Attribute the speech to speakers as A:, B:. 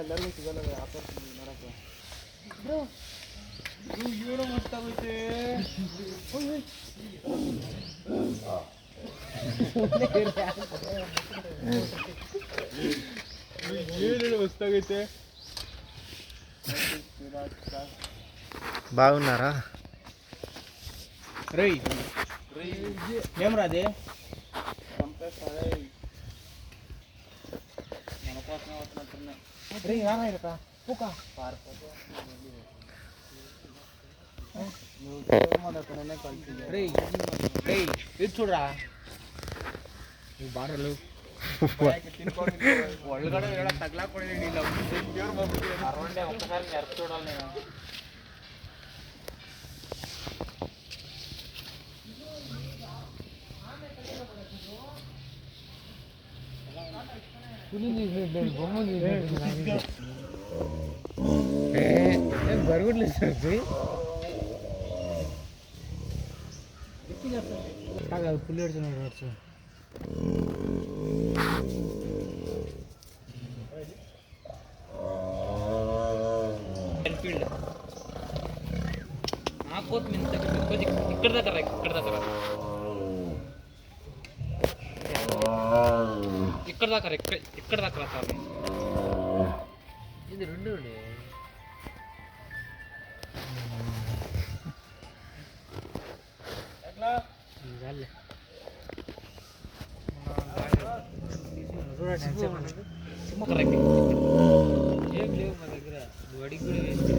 A: ಎಲ್ಲರಿಗೂ ಸಿಗಲ್ಲ ಆಫರ್ ನೋಡಕ್ಕೆ ಬ್ರೋ ಏನೋ ಮಸ್ತಾಗೈತೆ ఏడు వస్తాగైతే
B: బాగున్నారా?
A: రై ఏం రాదే మన కోసం వస్తున్నట్టున్నాయి. రే రానాయిరకా పూక రే రే ఇది చూడరా నువ్వు బాడలు ಒಳಗಡೆ ಎಲ್ಲ ತಗ್ಲಾಕೊಂಡಿದ್ದೀನಿ ಅರವಂಡೆ ಒಕ್ಕಸಾರಿ ನೆರಕು చూడాలి నేను బరుగుడ్లేదు సార్ పుల్లి ఏడ్చున్నాడు ఎన్ఫీల్డ్ నాకోత్ మింత ఇక్కడ దగ్గర ఇక్కడ దాకా ఇక్కడ దాకా సార్ ఇది రెండు ఎట్లా ఏం లేవు మా దగ్గర నువ్వు అడిగి కూడా వేస్ట్